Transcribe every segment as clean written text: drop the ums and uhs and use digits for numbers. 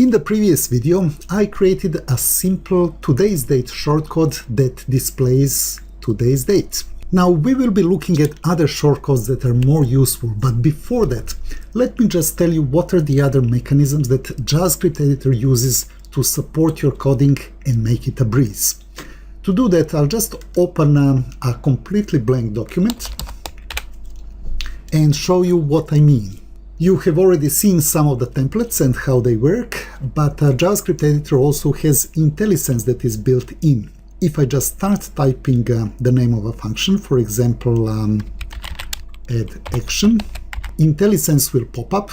In the previous video, I created a simple today's date shortcode that displays today's date. Now we will be looking at other shortcodes that are more useful, but before that, let me just tell you what are the other mechanisms that JavaScript editor uses to support your coding and make it a breeze. To do that, I'll just open a completely blank document and show you what I mean. You have already seen some of the templates and how they work, but JavaScript editor also has IntelliSense that is built in. If I just start typing the name of a function, for example, add action, IntelliSense will pop up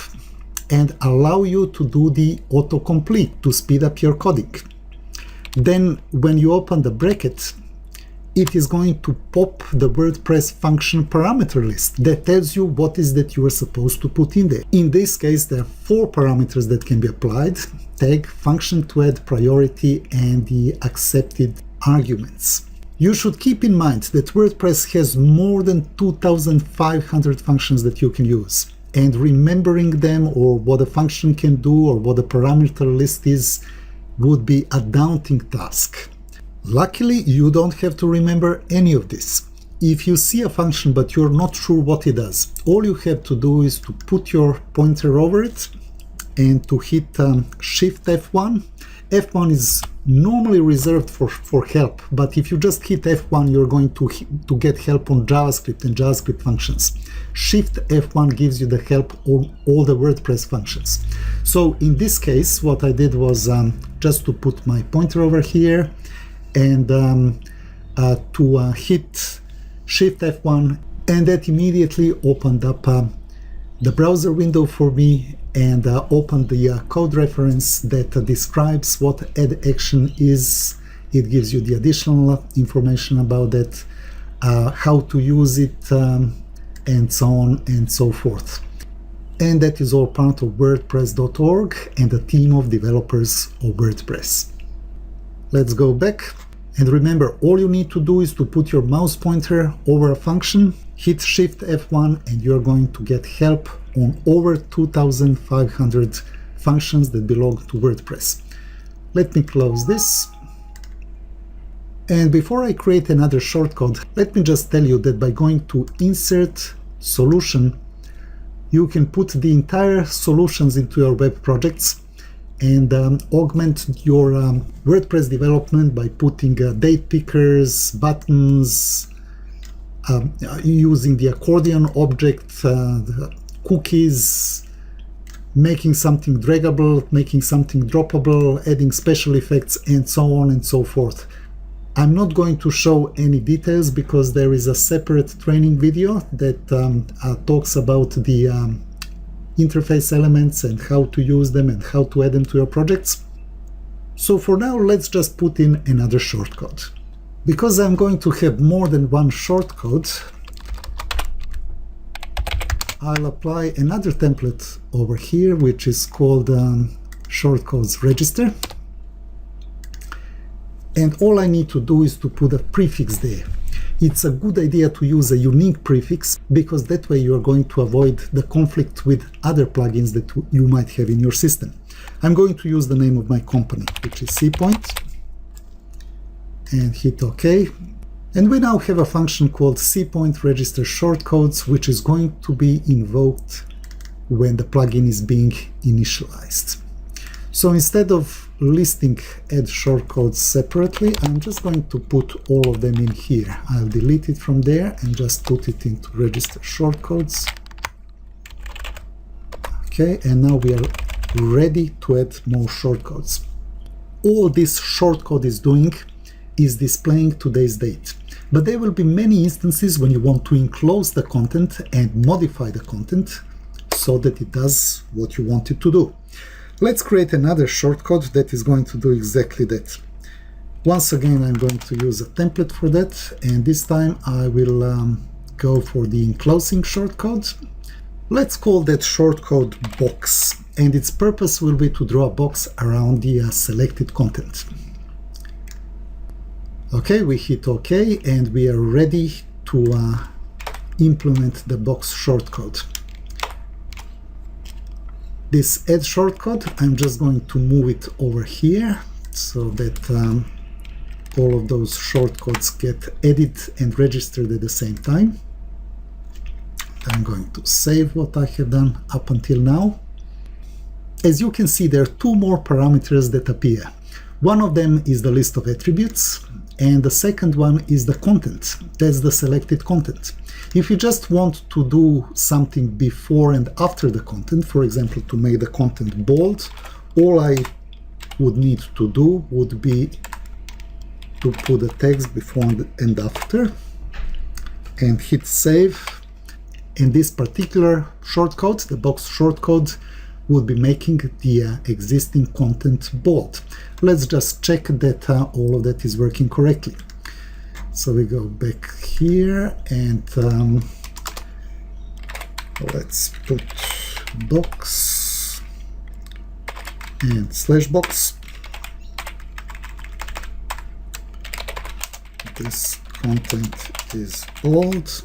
and allow you to do the autocomplete to speed up your coding. Then when you open the bracket, it is going to pop the WordPress function parameter list that tells you what is that you are supposed to put in there. In this case, there are 4 parameters that can be applied: tag, function to add, priority, and the accepted arguments. You should keep in mind that WordPress has more than 2,500 functions that you can use, and remembering them or what a function can do or what a parameter list is would be a daunting task. Luckily, you don't have to remember any of this. If you see a function but you're not sure what it does, all you have to do is to put your pointer over it and to hit Shift F1. F1 is normally reserved for help, but if you just hit F1, you're going to get help on JavaScript and JavaScript functions. Shift F1 gives you the help on all the WordPress functions. So in this case, what I did was just to put my pointer over here and to hit Shift F1, and that immediately opened up the browser window for me and opened the code reference that describes what add action is. It gives you the additional information about it, how to use it, and so on and so forth. And that is all part of WordPress.org and a team of developers of WordPress. Let's go back. And remember, all you need to do is to put your mouse pointer over a function, hit Shift F1, and you're going to get help on over 2,500 functions that belong to WordPress. Let me close this. And before I create another shortcode, let me just tell you that by going to Insert, Solution, you can put the entire solutions into your web projects and augment your WordPress development by putting date pickers, buttons, using the accordion object, cookies, making something draggable, making something droppable, adding special effects, and so on and so forth. I'm not going to show any details because there is a separate training video that talks about the interface elements and how to use them and how to add them to your projects. So for now, let's just put in another shortcode. Because I'm going to have more than one shortcode, I'll apply another template over here, which is called Shortcodes Register. And all I need to do is to put a prefix there. It's a good idea to use a unique prefix because that way you are going to avoid the conflict with other plugins that you might have in your system. I'm going to use the name of my company, which is cPoint, and hit OK. And we now have a function called cPoint register shortcodes, which is going to be invoked when the plugin is being initialized. So instead of listing add shortcodes separately, I'm just going to put all of them in here. I'll delete it from there and just put it into register shortcodes. Okay, and now we are ready to add more shortcodes. All this shortcode is doing is displaying today's date. But there will be many instances when you want to enclose the content and modify the content so that it does what you want it to do. Let's create another shortcode that is going to do exactly that. Once again, I'm going to use a template for that, and this time I will go for the enclosing shortcode. Let's call that shortcode box, and its purpose will be to draw a box around the selected content. Okay, we hit OK, and we are ready to implement the box shortcode. This add shortcode, I'm just going to move it over here so that all of those shortcodes get added and registered at the same time. I'm going to save what I have done up until now. As you can see, there are two more parameters that appear. One of them is the list of attributes, and the second one is the content. That's the selected content. If you just want to do something before and after the content, for example, to make the content bold, all I would need to do would be to put the text before and after and hit save. And this particular shortcode, the box shortcode, would be making the existing content bold. Let's just check that all of that is working correctly. So we go back here and let's put box and slash box. This content is bold.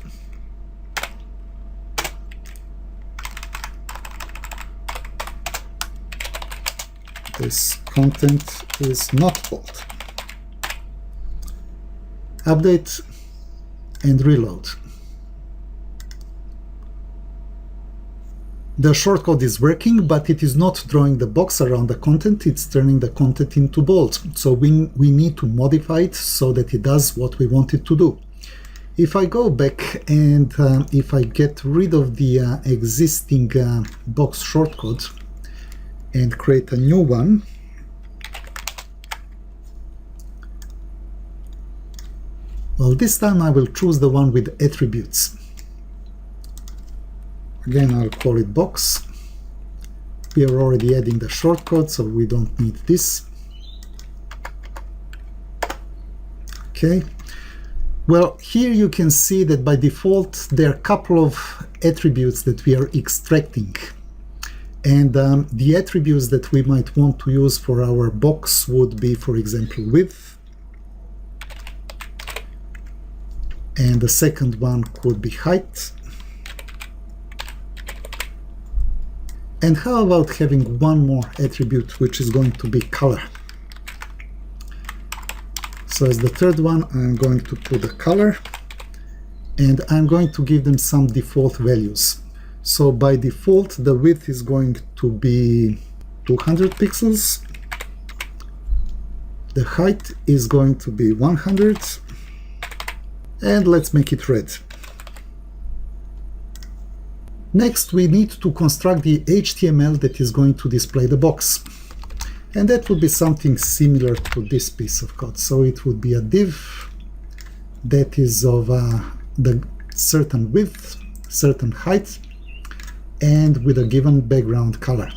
This content is not bold. Update and reload. The shortcode is working, but it is not drawing the box around the content, it's turning the content into bold. So we need to modify it so that it does what we want it to do. If I go back and if I get rid of the existing box shortcode and create a new one, well, this time I will choose the one with attributes. Again, I'll call it box. We are already adding the shortcode, so we don't need this. Okay. Well, here you can see that by default there are a couple of attributes that we are extracting. And the attributes that we might want to use for our box would be, for example, width. And the second one could be height. And how about having one more attribute, which is going to be color? So as the third one, I'm going to put the color, and I'm going to give them some default values. So by default, the width is going to be 200 pixels. The height is going to be 100. And let's make it red. Next, we need to construct the HTML that is going to display the box. And that would be something similar to this piece of code. So it would be a div that is of the certain width, certain height, and with a given background color.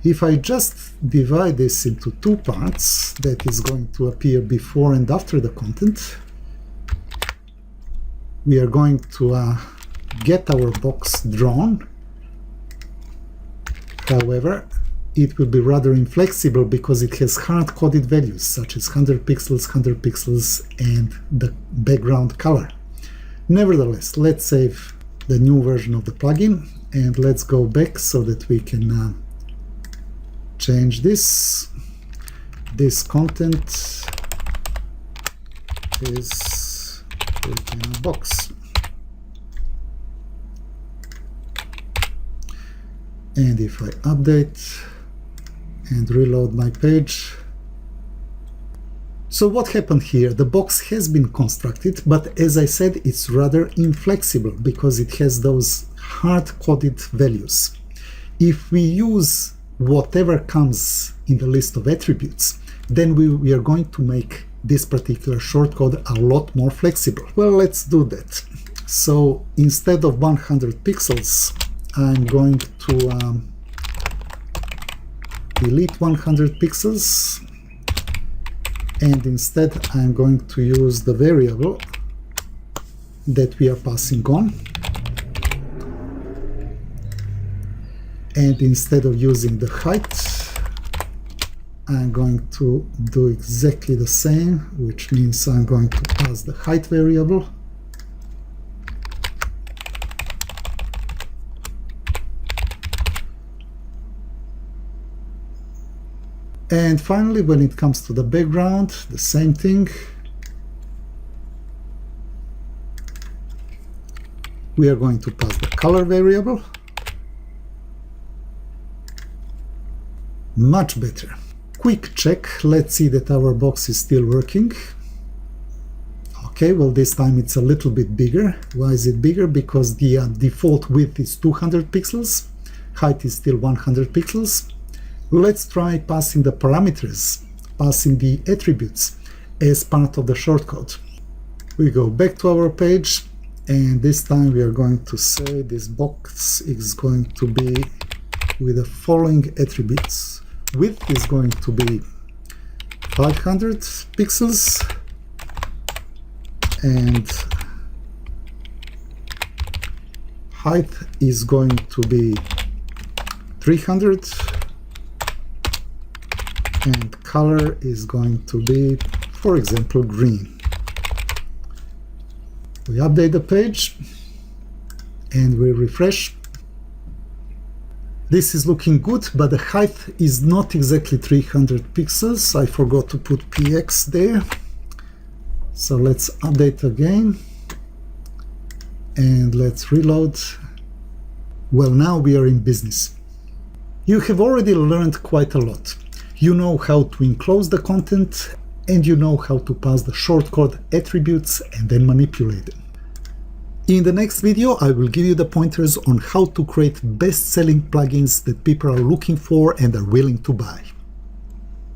If I just divide this into two parts, that is going to appear before and after the content, we are going to get our box drawn. However, it will be rather inflexible because it has hard-coded values such as 100 pixels, and the background color. Nevertheless, let's save the new version of the plugin and let's go back so that we can change this. This content is in a box. And if I update and reload my page, so what happened here? The box has been constructed, but as I said, it's rather inflexible because it has those hard-coded values. If we use whatever comes in the list of attributes, then we are going to make this particular shortcode a lot more flexible. Well, let's do that. So instead of 100 pixels, I'm going to delete 100 pixels, and instead I'm going to use the variable that we are passing on. And instead of using the height, I'm going to do exactly the same, which means I'm going to pass the height variable. And finally, when it comes to the background, the same thing. We are going to pass the color variable. Much better. Quick check. Let's see that our box is still working. Okay, well, this time it's a little bit bigger. Why is it bigger? Because the default width is 200 pixels. Height is still 100 pixels. Let's try passing the parameters, passing the attributes as part of the shortcode. We go back to our page, and this time we are going to say this box is going to be with the following attributes. Width is going to be 500 pixels, and height is going to be 300, and color is going to be, for example, green. We update the page and we refresh. This is looking good, but the height is not exactly 300 pixels. I forgot to put px there. So let's update again and let's reload. Well, now we are in business. You have already learned quite a lot. You know how to enclose the content, and you know how to pass the shortcode attributes and then manipulate them. In the next video, I will give you the pointers on how to create best-selling plugins that people are looking for and are willing to buy.